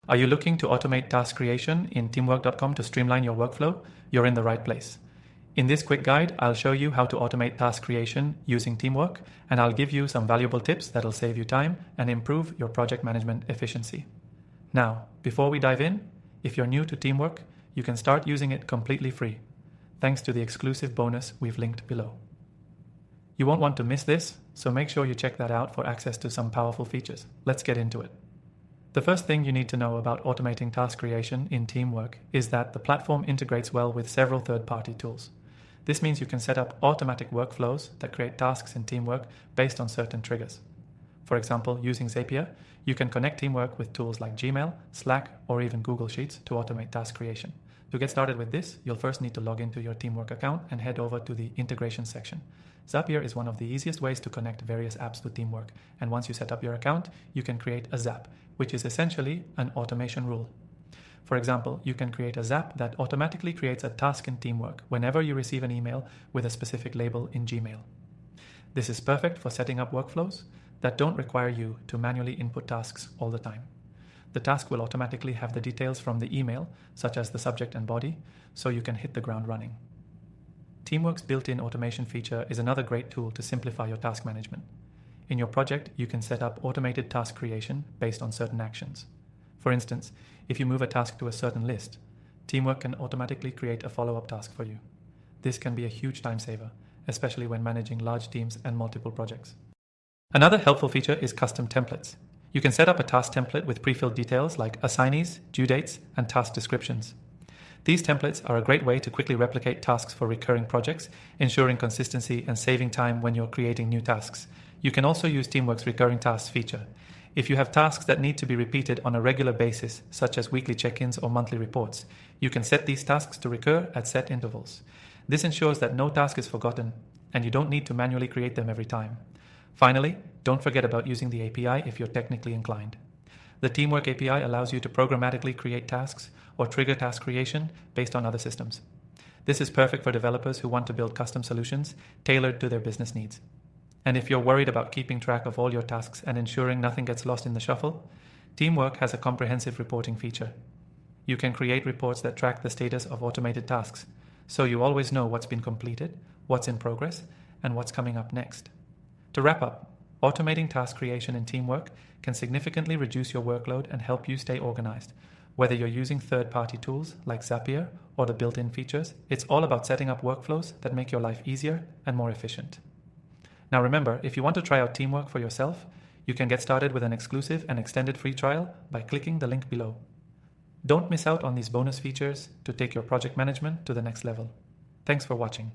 Are you looking to automate task creation in teamwork.com to streamline your workflow? You're in the right place. In this quick guide, I'll show you how to automate task creation using Teamwork, and I'll give you some valuable tips that'll save you time and improve your project management efficiency. Now, before we dive in, if you're new to Teamwork, you can start using it completely free, thanks to the exclusive bonus we've linked below. You won't want to miss this, so make sure you check that out for access to some powerful features. Let's get into it. The first thing you need to know about automating task creation in Teamwork is that the platform integrates well with several third-party tools. This means you can set up automatic workflows that create tasks in Teamwork based on certain triggers. For example, using Zapier, you can connect Teamwork with tools like Gmail, Slack, or even Google Sheets to automate task creation. To get started with this, you'll first need to log into your Teamwork account and head over to the integration section. Zapier is one of the easiest ways to connect various apps to Teamwork, and once you set up your account, you can create a Zap, which is essentially an automation rule. For example, you can create a Zap that automatically creates a task in Teamwork whenever you receive an email with a specific label in Gmail. This is perfect for setting up workflows that don't require you to manually input tasks all the time. The task will automatically have the details from the email, such as the subject and body, so you can hit the ground running. Teamwork's built-in automation feature is another great tool to simplify your task management. In your project, you can set up automated task creation based on certain actions. For instance, if you move a task to a certain list, Teamwork can automatically create a follow-up task for you. This can be a huge time saver, especially when managing large teams and multiple projects. Another helpful feature is custom templates. You can set up a task template with pre-filled details like assignees, due dates, and task descriptions. These templates are a great way to quickly replicate tasks for recurring projects, ensuring consistency and saving time when you're creating new tasks. You can also use Teamwork's recurring tasks feature. If you have tasks that need to be repeated on a regular basis, such as weekly check-ins or monthly reports, you can set these tasks to recur at set intervals. This ensures that no task is forgotten, and you don't need to manually create them every time. Finally, don't forget about using the API if you're technically inclined. The Teamwork API allows you to programmatically create tasks or trigger task creation based on other systems. This is perfect for developers who want to build custom solutions tailored to their business needs. And if you're worried about keeping track of all your tasks and ensuring nothing gets lost in the shuffle, Teamwork has a comprehensive reporting feature. You can create reports that track the status of automated tasks, so you always know what's been completed, what's in progress, and what's coming up next. To wrap up, automating task creation in Teamwork can significantly reduce your workload and help you stay organized. Whether you're using third-party tools like Zapier or the built-in features, it's all about setting up workflows that make your life easier and more efficient. Now remember, if you want to try out Teamwork for yourself, you can get started with an exclusive and extended free trial by clicking the link below. Don't miss out on these bonus features to take your project management to the next level. Thanks for watching.